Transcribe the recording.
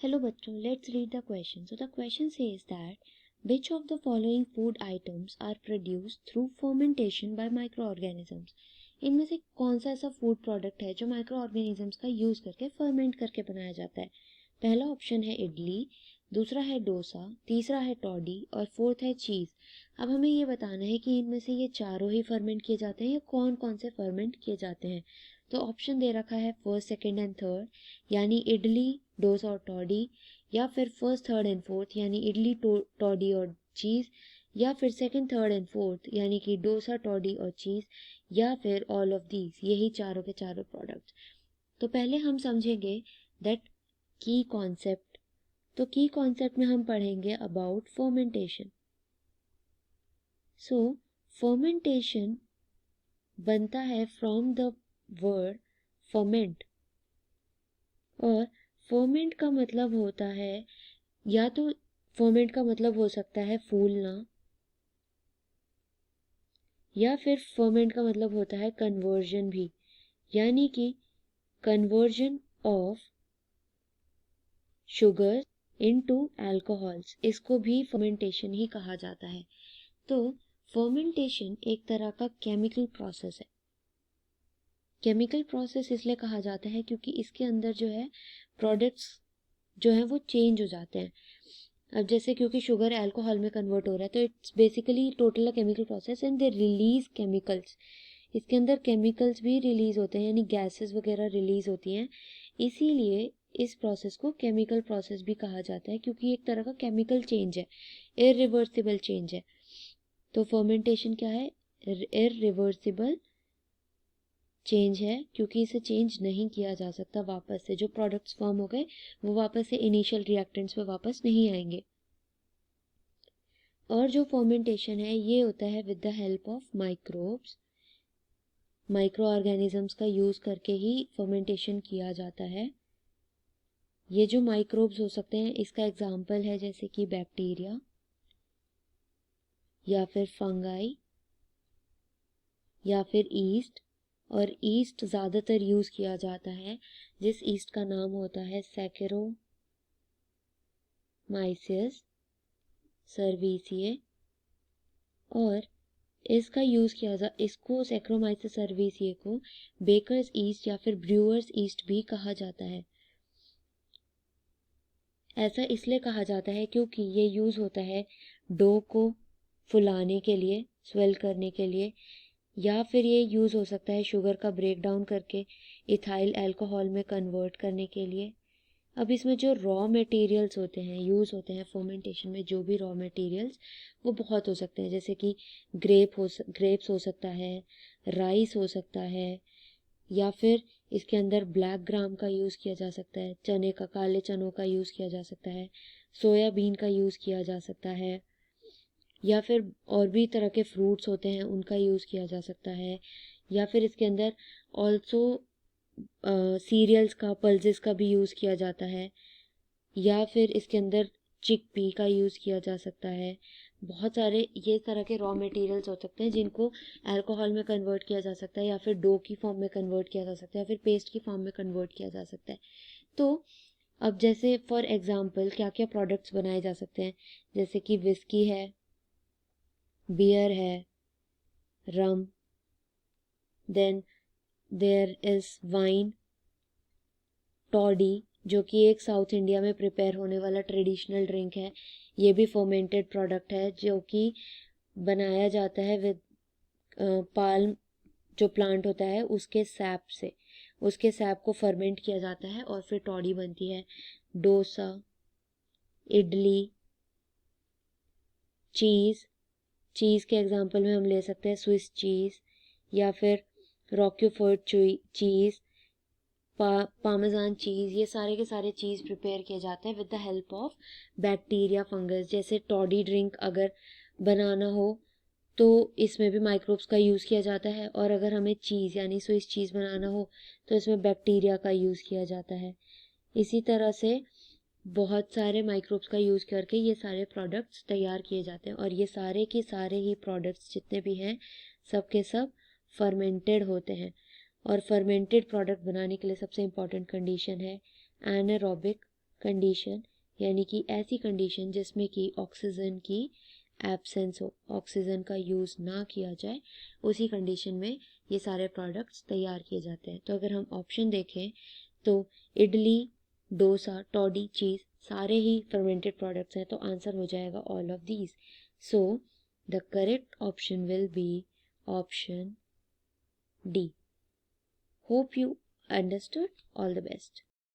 Hello बच्चों, let's read the question. So the question says that which of the following food items are produced through fermentation by microorganisms? इनमें से कौन सा ऐसा food product है जो माइक्रोऑर्गेनिजम्स का यूज करके फर्मेंट करके बनाया जाता है? पहला ऑप्शन है इडली, दूसरा है डोसा, तीसरा है टॉडी और फोर्थ है चीज़। अब हमें ये बताना है कि इनमें से ये चारों ही फर्मेंट किए जाते हैं या कौन कौन से फर्मेंट किए जाते हैं। तो ऑप्शन दे रखा है फर्स्ट, सेकंड एंड थर्ड, यानी इडली, डोसा और टॉडी, या फिर फर्स्ट, थर्ड एंड फोर्थ यानी इडली, टॉडी और चीज़, या फिर सेकंड, थर्ड एंड फोर्थ यानी कि डोसा, टॉडी और चीज़, या फिर ऑल ऑफ दीज, यही चारों के चारों प्रोडक्ट्स। तो पहले हम समझेंगे दैट की कॉन्सेप्ट। तो की कॉन्सेप्ट में हम पढ़ेंगे अबाउट फर्मेंटेशन। सो फर्मेंटेशन बनता है फ्रॉम द वर्ड फर्मेंट, और फर्मेंट का मतलब होता है, या तो फर्मेंट का मतलब हो सकता है फूलना, या फिर फर्मेंट का मतलब होता है कन्वर्जन भी, यानी कि conversion of sugar into alcohols, इसको भी फर्मेंटेशन ही कहा जाता है। तो फर्मेंटेशन एक तरह का केमिकल प्रोसेस है। केमिकल प्रोसेस इसलिए कहा जाता है क्योंकि इसके अंदर जो है प्रोडक्ट्स जो है वो चेंज हो जाते हैं। अब जैसे क्योंकि शुगर अल्कोहल में कन्वर्ट हो रहा है, तो it's basically total a chemical process and they release chemicals. इसके अंदर केमिकल्स भी रिलीज होते हैं, यानी गैसेस वगैरह रिलीज होती हैं। इसीलिए इस प्रोसेस को केमिकल प्रोसेस भी कहा जाता है, क्योंकि एक तरह का केमिकल चेंज है, इरिवर्सिबल चेंज है। तो फर्मेंटेशन क्या है? इरिवर्सिबल चेंज है, क्योंकि इसे चेंज नहीं किया जा सकता वापस से। जो प्रोडक्ट्स फॉर्म हो गए वो वापस से इनिशियल रिएक्टेंट्स पे वापस नहीं आएंगे। और जो फर्मेंटेशन है ये होता है with the help of microbes. Micro organisms का यूज करके ही फर्मेंटेशन किया जाता है। ये जो माइक्रोब्स हो सकते हैं, इसका एग्जांपल है जैसे कि बैक्टीरिया, या फिर फंगाई, या फिर ईस्ट। और ईस्ट ज़्यादातर यूज़ किया जाता है, जिस ईस्ट का नाम होता है सैकेरोमाइसियस सर्विसिए। और इसका यूज़ इसको सैक्रोमाइसिस सर्विसिए को बेकर्स ईस्ट या फिर ब्रूअर्स ईस्ट भी कहा जाता है। ऐसा इसलिए कहा जाता है क्योंकि ये यूज़ होता है डो को फुलाने के लिए, स्वेल करने के लिए, या फिर ये यूज़ हो सकता है शुगर का ब्रेक डाउन करके इथाइल अल्कोहल में कन्वर्ट करने के लिए। अब इसमें जो रॉ मटेरियल्स होते हैं, यूज़ होते हैं फर्मेंटेशन में, जो भी रॉ मटेरियल्स, वो बहुत हो सकते हैं, जैसे कि ग्रेप्स हो सकता है, राइस हो सकता है, या फिर इसके अंदर ब्लैक ग्राम का यूज़ किया जा सकता है, चने का, काले चनों का यूज़ किया जा सकता है, सोयाबीन का यूज़ किया जा सकता है, या फिर और भी तरह के फ्रूट्स होते हैं उनका यूज़ किया जा सकता है, या फिर इसके अंदर ऑल्सो सीरियल्स का, पल्सेस का भी यूज़ किया जाता है, या फिर इसके अंदर चिकपी का यूज़ किया जा सकता है। बहुत सारे ये तरह के रॉ मटेरियल्स हो सकते हैं जिनको अल्कोहल में कन्वर्ट किया जा सकता है, या फिर डो की फॉर्म में कन्वर्ट किया जा सकता है, या फिर पेस्ट की फॉर्म में कन्वर्ट किया जा सकता है। तो अब जैसे फॉर एग्जांपल क्या क्या प्रोडक्ट्स बनाए जा सकते हैं, जैसे कि विस्की है, बियर है, rum, then there is wine, toddy जो कि एक साउथ इंडिया में प्रिपेयर होने वाला ट्रेडिशनल ड्रिंक है। ये भी फर्मेंटेड प्रोडक्ट है जो कि बनाया जाता है विद पाल्म, जो प्लांट होता है उसके सैप से। उसके सैप को फर्मेंट किया जाता है और फिर टॉडी बनती है। डोसा, इडली, चीज़ के एग्जांपल में हम ले सकते हैं स्विस चीज़, या फिर रॉक्यूफोर्ट चीज़, पामेजान चीज़। ये सारे के सारे चीज़ प्रिपेयर किए जाते हैं with the help of bacteria, fungus. जैसे टॉडी ड्रिंक अगर बनाना हो तो इसमें भी माइक्रोब्स का यूज़ किया जाता है, और अगर हमें चीज़ यानी स्विस चीज़ बनाना हो तो इसमें बैक्टीरिया का यूज़ किया जाता है। इसी तरह से बहुत सारे माइक्रोब्स का यूज़ करके ये सारे प्रोडक्ट्स तैयार किए जाते हैं, और ये सारे के सारे ही प्रोडक्ट्स जितने भी हैं सब के सब फर्मेंटेड होते हैं। और फर्मेंटेड प्रोडक्ट बनाने के लिए सबसे इम्पॉर्टेंट कंडीशन है एनारोबिक कंडीशन, यानी कि ऐसी कंडीशन जिसमें कि ऑक्सीजन की एब्सेंस हो, ऑक्सीजन का यूज़ ना किया जाए, उसी कंडीशन में ये सारे प्रोडक्ट्स तैयार किए जाते हैं। तो अगर हम ऑप्शन देखें तो इडली, डोसा, टॉडी, चीज़ सारे ही फर्मेंटेड प्रोडक्ट्स हैं, तो आंसर हो जाएगा all of these. So the correct option will be option D. Hope you understood. All the best.